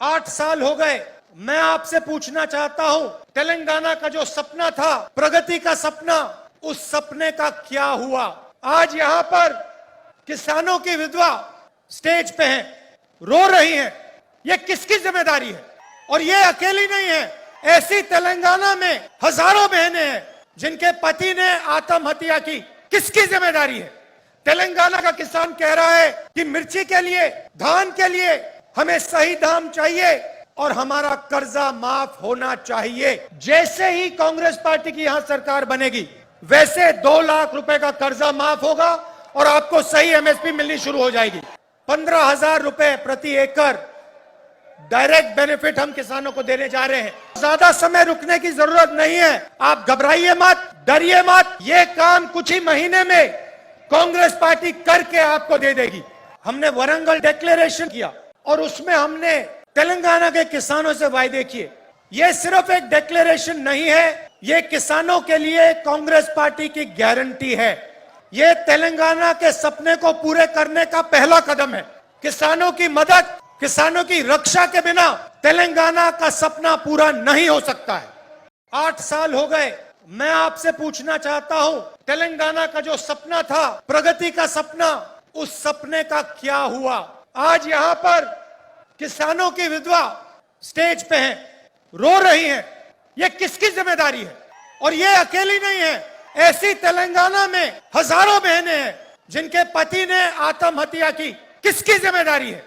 8 साल हो गए। मैं आपसे पूछना चाहता हूं, तेलंगाना का जो सपना था, प्रगति का सपना, उस सपने का क्या हुआ? आज यहां पर किसानों की विधवा स्टेज पे हैं, रो रही हैं। ये किसकी जिम्मेदारी है? और ये अकेली नहीं है, ऐसी तेलंगाना में हजारों बहनें हैं जिनके पति ने आत्महत्या की। किसकी जिम्मेदारी है? तेलंगाना का किसान कह रहा है कि मिर्ची के लिए, धान के लिए हमें सही दाम चाहिए और हमारा कर्जा माफ होना चाहिए। जैसे ही कांग्रेस पार्टी की यहां सरकार बनेगी, वैसे 2 लाख रुपए का कर्जा माफ होगा और आपको सही एमएसपी मिलनी शुरू हो जाएगी। 15,000 रुपए प्रति एकड़ डायरेक्ट बेनिफिट हम किसानों को देने जा रहे हैं। ज्यादा समय रुकने की जरूरत नहीं है। आप घबराइए मत, डरिए मत। ये काम कुछ ही महीने में कांग्रेस पार्टी करके आपको दे देगी। हमने वरंगल डिक्लेरेशन किया और उसमें हमने तेलंगाना के किसानों से वायदे किए। ये सिर्फ एक डिक्लेरेशन नहीं है, ये किसानों के लिए कांग्रेस पार्टी की गारंटी है। ये तेलंगाना के सपने को पूरे करने का पहला कदम है। किसानों की मदद, किसानों की रक्षा के बिना तेलंगाना का सपना पूरा नहीं हो सकता है। 8 साल हो गए। मैं आपसे पूछना चाहता हूं, तेलंगाना का जो सपना था, प्रगति का सपना, उस सपने का क्या हुआ? आज यहां पर किसानों की विधवा स्टेज पे हैं, रो रही हैं। ये किसकी जिम्मेदारी है? और ये अकेली नहीं है, ऐसी तेलंगाना में हजारों बहनें हैं जिनके पति ने आत्महत्या की। किसकी जिम्मेदारी है?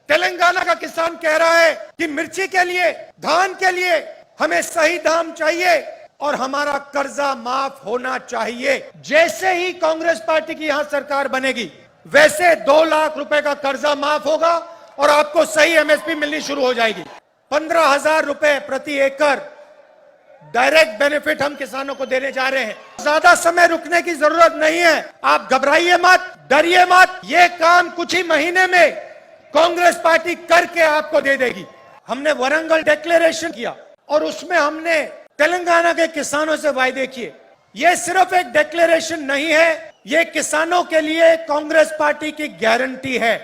तेलंगाना का किसान कह रहा है कि मिर्ची के लिए, धान के लिए हमें सही दाम चाहिए और हमारा कर्जा माफ होना चाहिए। जैसे ही कांग्रेस पार्टी की यहां सरकार बनेगी, वैसे 2 लाख रुपए का कर्जा माफ होगा और आपको सही एमएसपी मिलनी शुरू हो जाएगी। 15,000 रुपए प्रति एकड़ डायरेक्ट बेनिफिट हम किसानों को देने जा रहे हैं। ज्यादा समय रुकने की जरूरत नहीं है। आप घबराइए मत, डरिए मत। ये काम कुछ ही महीने में कांग्रेस पार्टी करके आपको दे देगी। हमने वरंगल डिक्लेरेशन किया और उसमें हमने तेलंगाना के किसानों से वायदे किए। ये सिर्फ एक डिक्लेरेशन नहीं है, ये किसानों के लिए कांग्रेस पार्टी की गारंटी है।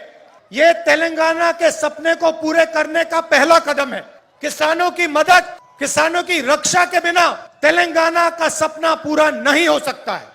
ये तेलंगाना के सपने को पूरे करने का पहला कदम है। किसानों की मदद, किसानों की रक्षा के बिना तेलंगाना का सपना पूरा नहीं हो सकता है।